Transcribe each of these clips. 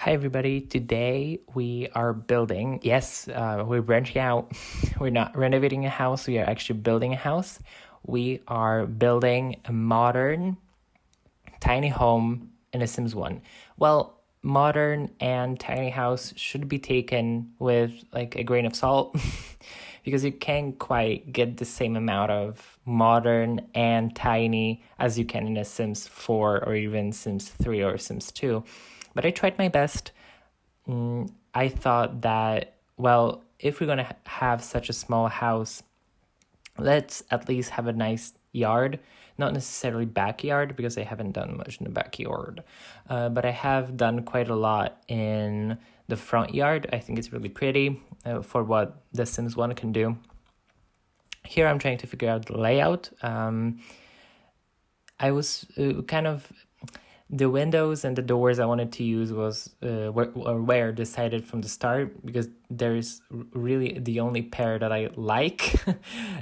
Hi everybody, today we are building, yes, we're branching out. We're not renovating a house, we are actually building a house. We are building a modern tiny home in a Sims 1. Well, modern and tiny house should be taken with like a grain of salt because you can't quite get the same amount of modern and tiny as you can in a Sims 4 or even Sims 3 or Sims 2. But I tried my best. I thought that, well, if we're going to have such a small house, let's at least have a nice yard. Not necessarily backyard, because I haven't done much in the backyard. But I have done quite a lot in the front yard. I think it's really pretty for what The Sims 1 can do. Here I'm trying to figure out the layout. I was the windows and the doors I wanted to use were decided from the start, because there's really the only pair that I like.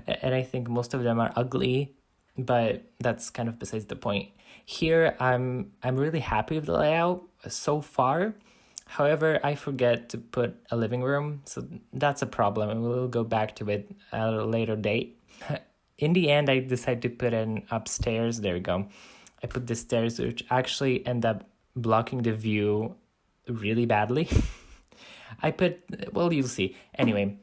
And I think most of them are ugly, but that's kind of besides the point. Here I'm really happy with the layout so far. However, I forget to put a living room, so that's a problem, and we'll go back to it at a later date. In the end, I decided to put in upstairs. There we go. I put the stairs, which actually end up blocking the view really badly. Well, you'll see. Anyway,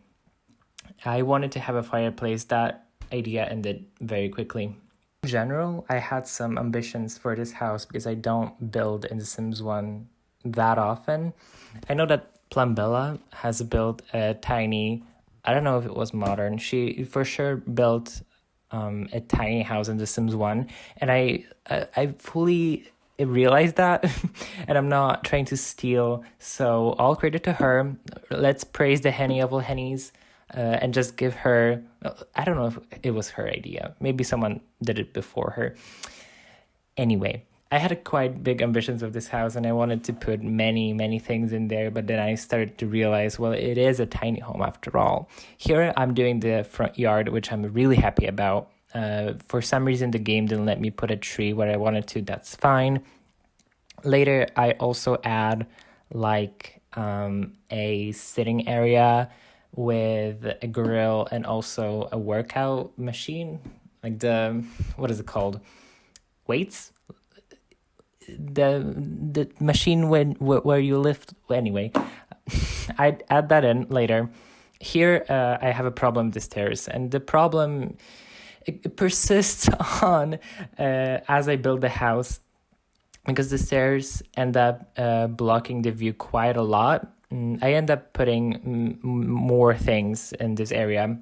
I wanted to have a fireplace. That idea ended very quickly. In general, I had some ambitions for this house because I don't build in The Sims 1 that often. I know that Plumbella has built a tiny, I don't know if it was modern. She for sure built a tiny house in The Sims 1, and I fully realized that, and I'm not trying to steal, so all credit to her. Let's praise the Henny of all Hennies, and just give her, I don't know if it was her idea, maybe someone did it before her. Anyway, I had quite big ambitions of this house, and I wanted to put many things in there, but then I started to realize, well, it is a tiny home after all. Here I'm doing the front yard, which I'm really happy about. For some reason, the game didn't let me put a tree where I wanted to. That's fine. Later, I also add like a sitting area with a grill and also a workout machine, like what is it called? Weights? The machine where you lift. Anyway, I'd add that in later. Here I have a problem with the stairs, and the problem it persists on as I build the house, because the stairs end up blocking the view quite a lot. I end up putting more things in this area,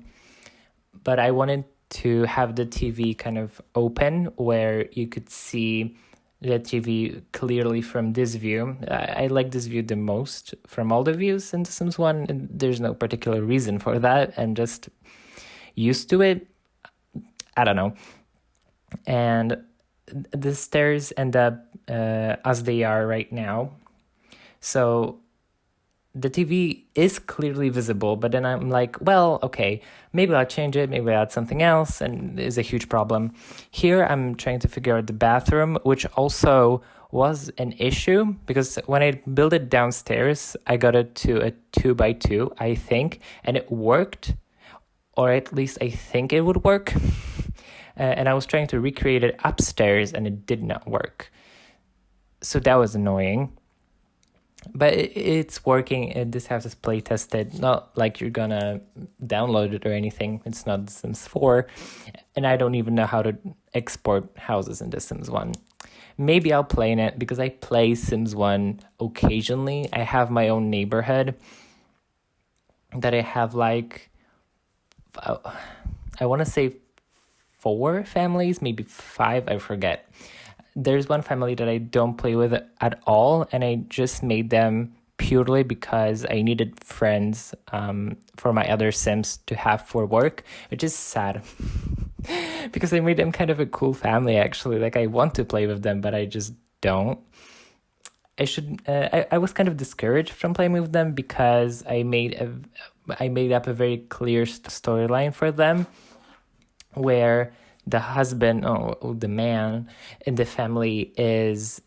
but I wanted to have the TV kind of open where you could see the TV clearly from this view. I like this view the most from all the views in The Sims 1, and there's no particular reason for that. I'm just used to it. I don't know. And the stairs end up as they are right now. So the TV is clearly visible, but then I'm like, well, okay, maybe I'll change it, maybe I'll add something else, and it's a huge problem. Here I'm trying to figure out the bathroom, which also was an issue, because when I built it downstairs, I got it to a 2x2, I think, and it worked, or at least I think it would work. And I was trying to recreate it upstairs, and it did not work. So that was annoying. But it's working. This house is play tested. Not like you're gonna download it or anything. It's not The Sims 4. And I don't even know how to export houses in The Sims 1. Maybe I'll play in it, because I play Sims 1 occasionally. I have my own neighborhood that I have like, I want to say 4 families, maybe 5, I forget. There's one family that I don't play with at all, and I just made them purely because I needed friends for my other Sims to have for work, which is sad. Because I made them kind of a cool family, actually. Like, I want to play with them, but I just don't. I was kind of discouraged from playing with them, because I made up a very clear storyline for them, where the husband, the man in the family is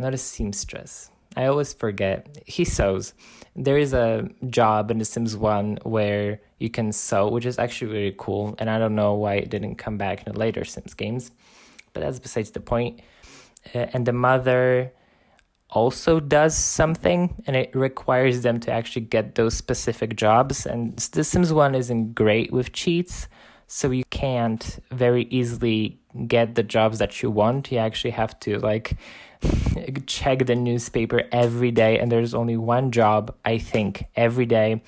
not a seamstress. I always forget. He sews. There is a job in The Sims 1 where you can sew, which is actually really cool. And I don't know why it didn't come back in the later Sims games, but that's besides the point. And the mother also does something, and it requires them to actually get those specific jobs. And The Sims 1 isn't great with cheats, so you can't very easily get the jobs that you want. You actually have to like check the newspaper every day, and there's only one job, I think, every day.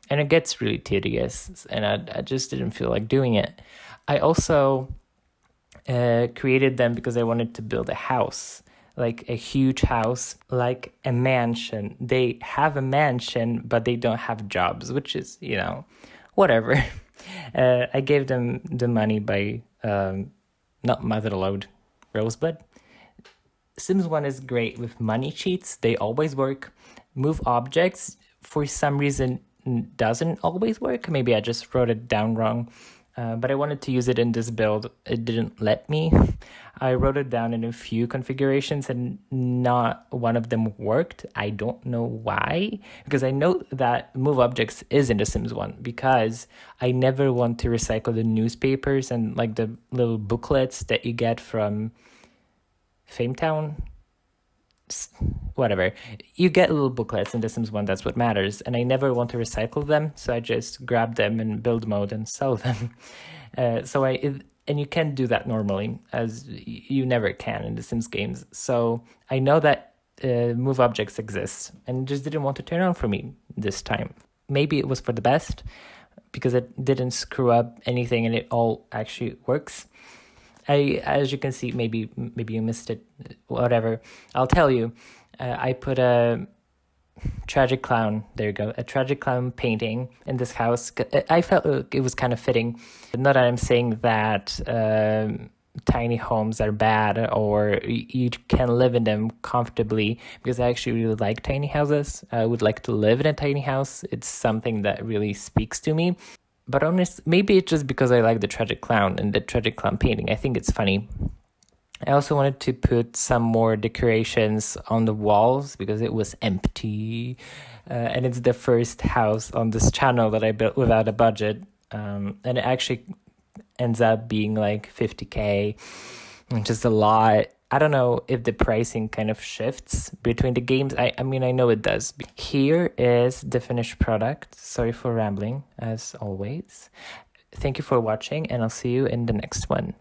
And it gets really tedious, and I just didn't feel like doing it. I also created them because I wanted to build a house, like a huge house, like a mansion. They have a mansion, but they don't have jobs, which is, whatever. I gave them the money by not Motherload, Rosebud. Sims 1 is great with money cheats. They always work. Move objects, for some reason, doesn't always work. Maybe I just wrote it down wrong. But I wanted to use it in this build. It didn't let me. I wrote it down in a few configurations and not one of them worked. I don't know why, because I know that move objects is in The Sims 1, because I never want to recycle the newspapers and like the little booklets that you get from Fametown. Whatever. You get little booklets in The Sims 1, that's what matters. And I never want to recycle them, so I just grab them in build mode and sell them. And you can't do that normally, as you never can in The Sims games. So I know that move objects exist, and just didn't want to turn on for me this time. Maybe it was for the best, because it didn't screw up anything and it all actually works. As you can see, maybe you missed it, whatever. I'll tell you, I put a tragic clown, there you go, a tragic clown painting in this house. I felt it was kind of fitting. Not that I'm saying that tiny homes are bad or you can live in them comfortably, because I actually really like tiny houses. I would like to live in a tiny house. It's something that really speaks to me. But honestly, maybe it's just because I like the tragic clown and the tragic clown painting. I think it's funny. I also wanted to put some more decorations on the walls because it was empty. And it's the first house on this channel that I built without a budget. And it actually ends up being like 50K, which is a lot. I don't know if the pricing kind of shifts between the games. I mean, I know it does. Here is the finished product. Sorry for rambling, as always. Thank you for watching, and I'll see you in the next one.